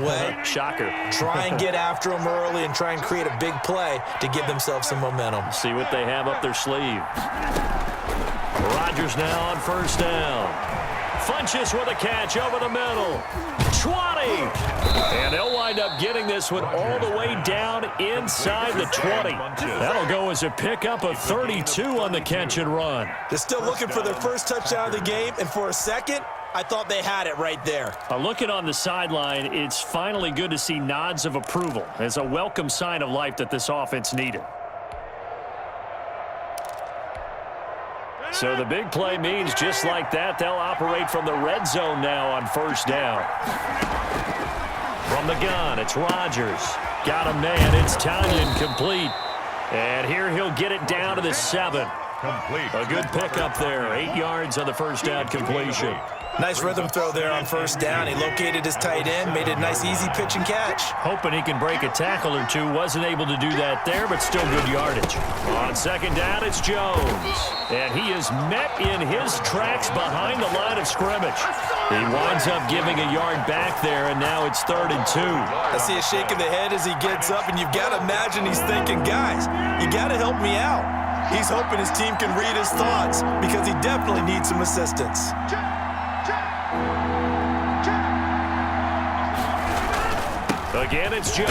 way. Shocker. Try and get after them early and try and create a big play to give themselves some momentum. See what they have up their sleeve. Rodgers now on first down. Funches with a catch over the middle. 20. And they'll wind up getting this one all the way down inside the 20. That'll go as a pickup of 32 on the catch and run. They're still looking for their first touchdown of the game, and for a second, I thought they had it right there. Looking on the sideline, it's finally good to see nods of approval as a welcome sign of life that this offense needed. So the big play means just like that, they'll operate from the red zone now on first down. From the gun, it's Rodgers. Got a man, it's Tanyan, complete. And here he'll get it down to the 7. Complete. A good pickup there, 8 yards on the first down completion. Nice rhythm throw there on first down. He located his tight end, made it a nice easy pitch and catch. Hoping he can break a tackle or two. Wasn't able to do that there, but still good yardage. On second down, it's Jones. And he is met in his tracks behind the line of scrimmage. He winds up giving a yard back there, and now it's 3rd and 2. I see a shake of the head as he gets up, and you've got to imagine he's thinking, guys, you got to help me out. He's hoping his team can read his thoughts because he definitely needs some assistance. Again, it's Jones.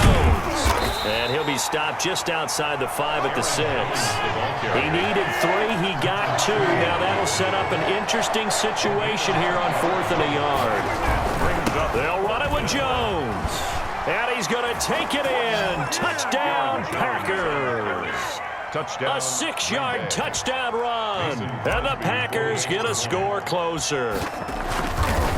And he'll be stopped just outside the 5 at the 6. He needed 3. He got 2. Now that'll set up an interesting situation here on 4th and a yard. They'll run it with Jones. And he's going to take it in. Touchdown, Packers. Touchdown. A 6-yard touchdown run. And the Packers get a score closer.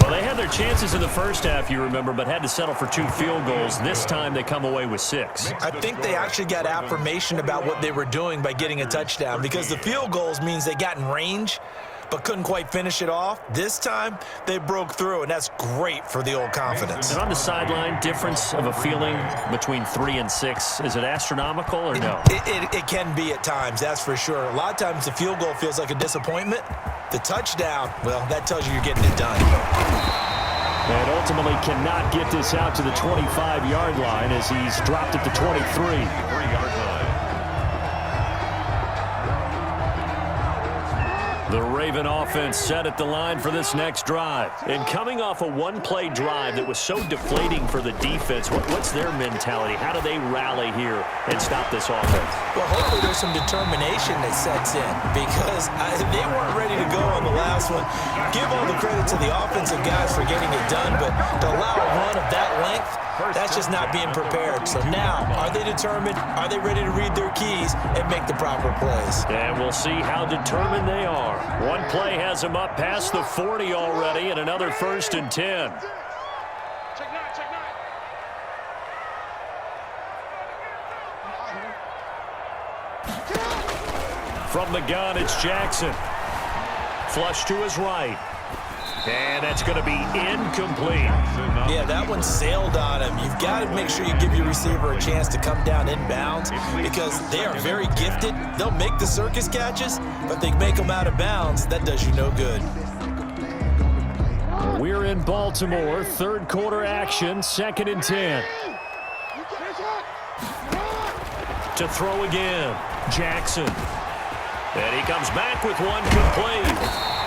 Well, they had their chances in the first half, you remember, but had to settle for 2 field goals. This time they come away with 6. I think they actually got affirmation about what they were doing by getting a touchdown because the field goals means they got in range but couldn't quite finish it off. This time, they broke through, and that's great for the old confidence. And on the sideline, difference of a feeling between 3 and 6, is it astronomical or no? It can be at times, that's for sure. A lot of times the field goal feels like a disappointment. The touchdown, well, that tells you you're getting it done. And ultimately cannot get this out to the 25-yard line as he's dropped at the 23. 3-yard line. The Raven offense set at the line for this next drive. And coming off a one-play drive that was so deflating for the defense, what's their mentality? How do they rally here and stop this offense? Well, hopefully there's some determination that sets in because they weren't ready to go on the last one. Give all the credit to the offensive guys for getting it done, but to allow a run of that length, that's just not being prepared. So now, are they determined? Are they ready to read their keys and make the proper plays? And we'll see how determined they are. One play has them up past the 40 already, and another 1st and 10. From the gun, it's Jackson. Flush to his right. And that's going to be incomplete. Yeah, that one sailed on him. You've got to make sure you give your receiver a chance to come down inbounds because they are very gifted. They'll make the circus catches, but they make them out of bounds. That does you no good. We're in Baltimore. 3rd quarter action. 2nd and 10. To throw again. Jackson. And he comes back with one complete.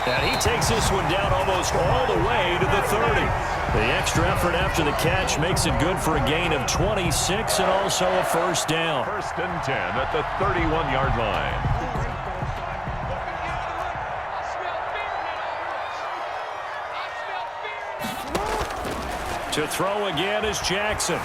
And he takes this one down almost all the way to the 30. The extra effort after the catch makes it good for a gain of 26 and also a 1st down. 1st and 10 at the 31-yard line. To throw again is Jackson.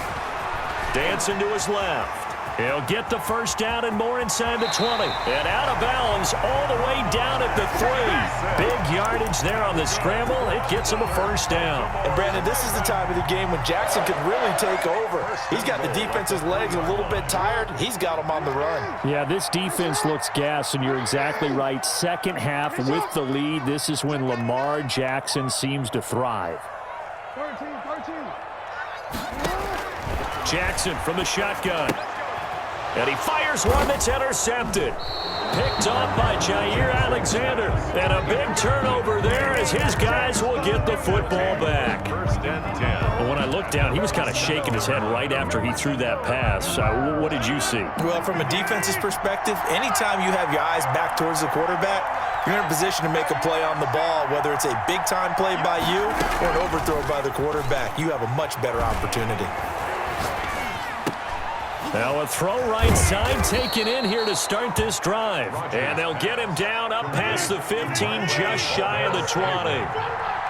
Dancing to his left. He'll get the 1st down and more inside the 20. And out of bounds all the way down at the 3. Big yardage there on the scramble. It gets him a 1st down. And, Brandon, this is the time of the game when Jackson could really take over. He's got the defense's legs a little bit tired. He's got them on the run. Yeah, this defense looks gassed, and you're exactly right. Second half with the lead, this is when Lamar Jackson seems to thrive. 13. Jackson from the shotgun. And he fires one that's intercepted. Picked off by Jair Alexander. And a big turnover there as his guys will get the football back. First and 10. Well, when I looked down, he was kind of shaking his head right after he threw that pass. What did you see? Well, from a defense's perspective, anytime you have your eyes back towards the quarterback, you're in a position to make a play on the ball, whether it's a big-time play by you or an overthrow by the quarterback. You have a much better opportunity. Now a throw right side taken in here to start this drive. And they'll get him down up past the 15, just shy of the 20.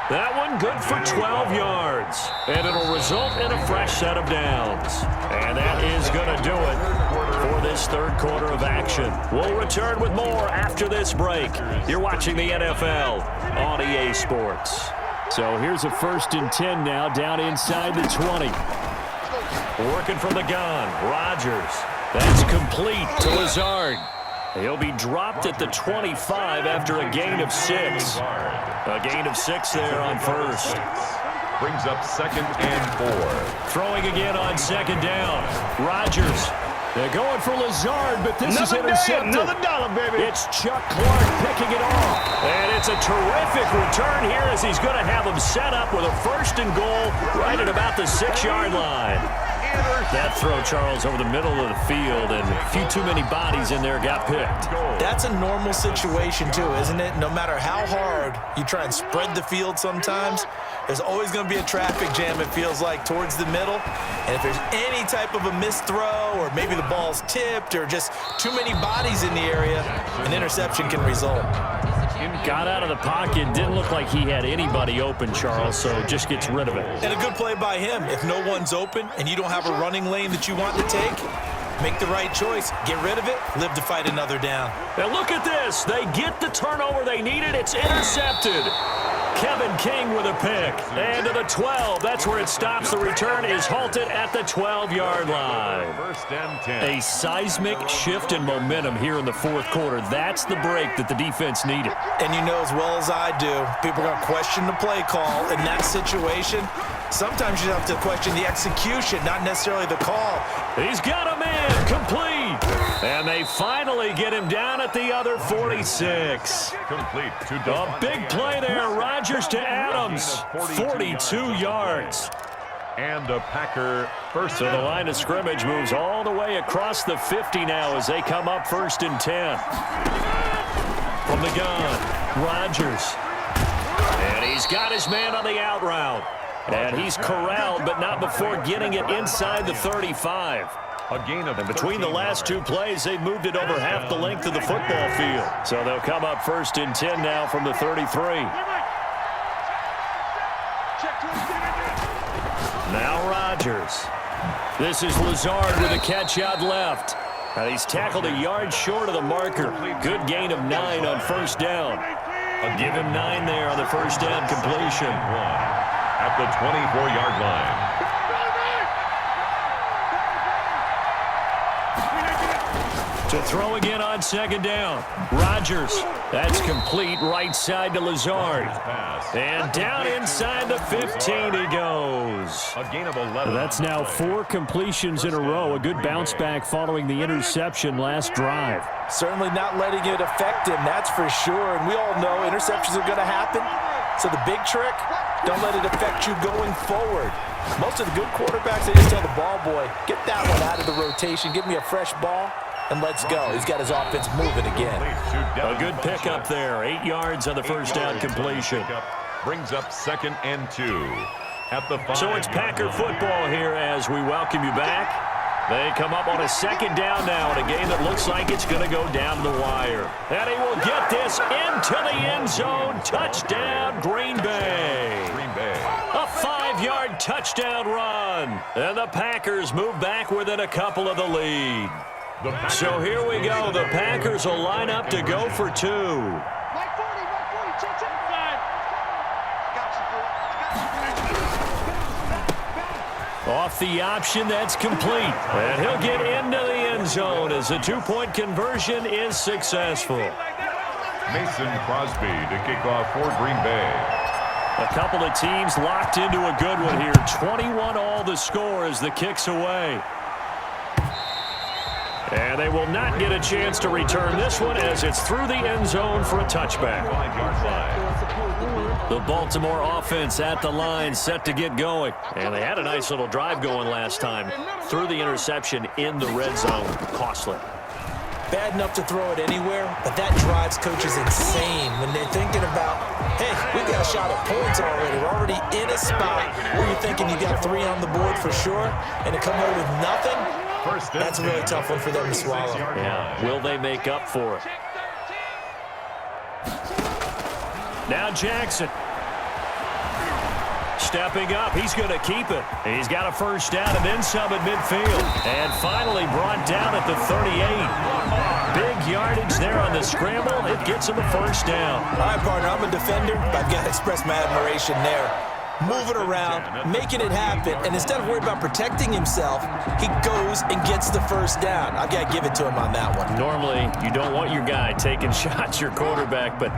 That one good for 12 yards. And it'll result in a fresh set of downs. And that is going to do it for this third quarter of action. We'll return with more after this break. You're watching the NFL on EA Sports. So here's a 1st and 10 now down inside the 20. Working from the gun, Rodgers. That's complete to Lazard. He'll be dropped at the 25 after a gain of 6. A gain of 6 there on first. Brings up 2nd and 4. Throwing again on 2nd down. Rodgers. They're going for Lazard, but this is intercepted. Another dollar, baby. It's Chuck Clark picking it off. And it's a terrific return here as he's going to have him set up with a 1st and goal right at about the 6-yard line. That throw, Charles, over the middle of the field, and a few too many bodies in there got picked. That's a normal situation, too, isn't it? No matter how hard you try and spread the field sometimes, there's always going to be a traffic jam, it feels like, towards the middle. And if there's any type of a missed throw or maybe the ball's tipped or just too many bodies in the area, an interception can result. Got out of the pocket. Didn't look like he had anybody open, Charles, so just gets rid of it. And a good play by him. If no one's open and you don't have a running lane that you want to take, make the right choice. Get rid of it. Live to fight another down. And look at this. They get the turnover they needed. It's intercepted. Kevin King with a pick. And to the 12. That's where it stops. The return is halted at the 12-yard line. 1st and 10. A seismic shift in momentum here in the fourth quarter. That's the break that the defense needed. And you know as well as I do, people are going to question the play call. In that situation, sometimes you have to question the execution, not necessarily the call. He's got a man complete. And they finally get him down at the other 46. Complete to A big play there. Rodgers to Adams. 42 yards. And a Packer first. So the line of scrimmage moves all the way across the 50 now as they come up 1st and 10. From the gun, Rodgers. And he's got his man on the out route. And he's corralled, but not before getting it inside the 35. A gain of And between the last 2 plays, they've moved it over half the length of the football field. So they'll come up 1st and 10 now from the 33. Now Rodgers. This is Lazard with a catch out left. And he's tackled a yard short of the marker. Good gain of 9 on 1st down. I'll give him 9 there on the 1st down completion. At the 24-yard line. To throw again on 2nd down. Rodgers. That's complete right side to Lazard. And down inside the 15 he goes. A gain of 11. That's now 4 completions in a row. A good bounce back following the interception last drive. Certainly not letting it affect him, that's for sure. And we all know interceptions are going to happen. So the big trick, don't let it affect you going forward. Most of the good quarterbacks, they just tell the ball boy, get that one out of the rotation, give me a fresh ball, and let's go. He's got his offense moving again. A good pickup there. 8 yards on the 1st down completion. Brings up 2nd and 2. At the 5. So it's Packer football here as we welcome you back. They come up on a 2nd down now in a game that looks like it's going to go down the wire. And he will get this into the end zone. Touchdown, Green Bay. A 5-yard touchdown run. And the Packers move back within a couple of the lead. So here we go. The Packers will line up to go for 2. Off the option, that's complete. And he'll get into the end zone as the 2-point conversion is successful. Mason Crosby to kick off for Green Bay. A couple of teams locked into a good one here. 21 all the score as the kick's away. And they will not get a chance to return this one as it's through the end zone for a touchback. The Baltimore offense at the line, set to get going. And they had a nice little drive going last time. Threw the interception in the red zone. Costly. Bad enough to throw it anywhere, but that drives coaches insane when they're thinking about, hey, we got a shot at points already. We're already in a spot where you're thinking you got 3 on the board for sure, and to come away with nothing, that's a really tough one for them to swallow. Yeah, will they make up for it? Now Jackson. Stepping up, he's going to keep it. He's got a first down and then some at midfield. And finally brought down at the 38. Big yardage there on the scramble. It gets him a first down. All right, partner, I'm a defender, but I've got to express my admiration there. Moving around, making it happen, and instead of worrying about protecting himself, he goes and gets the first down. I've got to give it to him on that one. Normally, you don't want your guy taking shots, your quarterback, but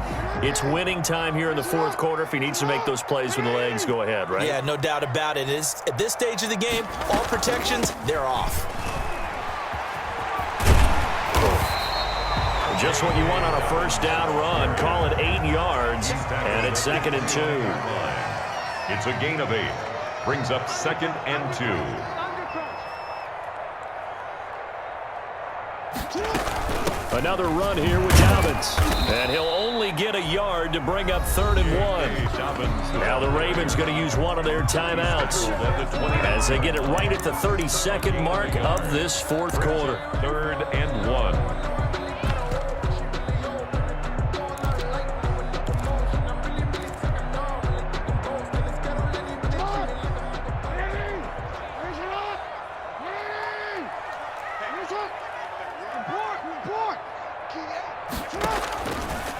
it's winning time here in the fourth quarter. If he needs to make those plays with the legs, go ahead, right? Yeah, no doubt about it. At this stage of the game, all protections, they're off. Just what you want on a first down run. Call it 8 yards, and it's 2nd and 2. It's a gain of 8. Brings up 2nd and 2. Another run here with Dobbins. And he'll only get a yard to bring up 3rd and 1. Now the Ravens going to use one of their timeouts as they get it right at the 32nd mark of this fourth quarter. 3rd and 1.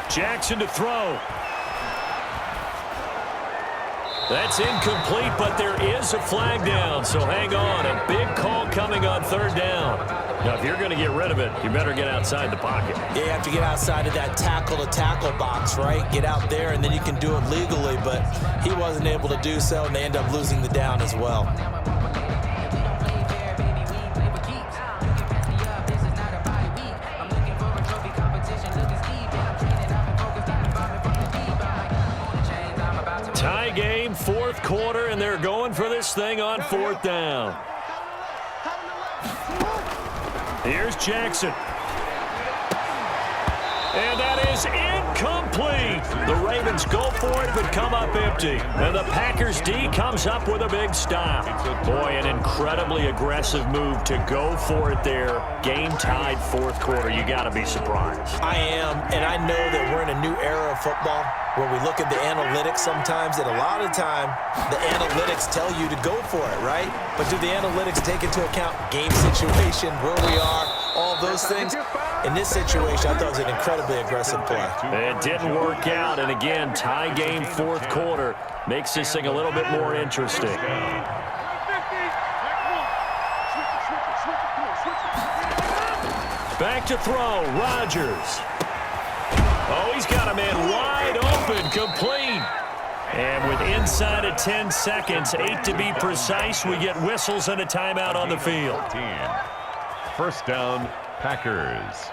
Jackson to throw. That's incomplete, but there is a flag down, so hang on. A big call coming on 3rd down. Now, if you're going to get rid of it, you better get outside the pocket. Yeah, you have to get outside of that tackle-to-tackle box, right? Get out there, and then you can do it legally, but he wasn't able to do so, and they end up losing the down as well. Tie game, fourth quarter, and they're going for this thing on 4th down. Here's Jackson. And that is incomplete. The Ravens go for it but come up empty. And the Packers D comes up with a big stop. Boy, an incredibly aggressive move to go for it there. Game tied fourth quarter. You got to be surprised. I am, and I know that we're in a new era of football where we look at the analytics sometimes, and a lot of the time the analytics tell you to go for it, right? But do the analytics take into account game situation, where we are, all those things? In this situation, I thought it was an incredibly aggressive play. It didn't work out, and again, tie game fourth quarter makes this thing a little bit more interesting. Back to throw, Rodgers. Oh, he's got a man wide open, complete. And with inside of 10 seconds, 8 to be precise, we get whistles and a timeout on the field. First down, Packers.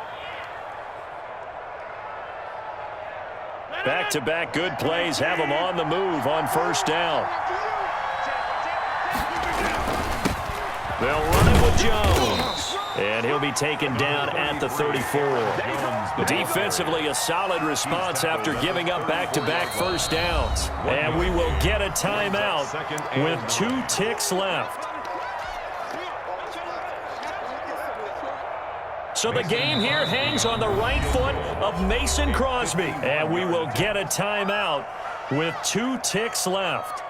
Back-to-back good plays have them on the move on first down. They'll run it with Jones. And he'll be taken down at the 34. Defensively, a solid response after giving up back-to-back first downs. And we will get a timeout with 2 ticks left. So the game here hangs on the right foot of Mason Crosby. And we will get a timeout with 2 ticks left.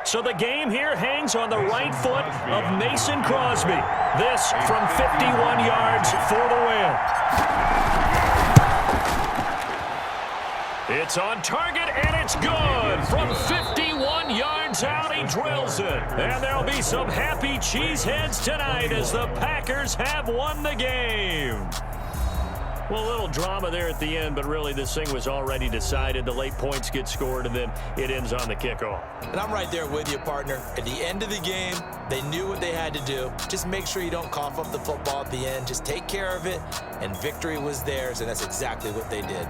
So the game here hangs on the right foot of Mason Crosby. This from 51 yards for the win. It's on target, and it's good. From 51 yards out, he drills it. And there'll be some happy cheeseheads tonight as the Packers have won the game. Well, a little drama there at the end, but really this thing was already decided. The late points get scored, and then it ends on the kickoff. And I'm right there with you, partner. At the end of the game, they knew what they had to do. Just make sure you don't cough up the football at the end. Just take care of it, and victory was theirs, and that's exactly what they did.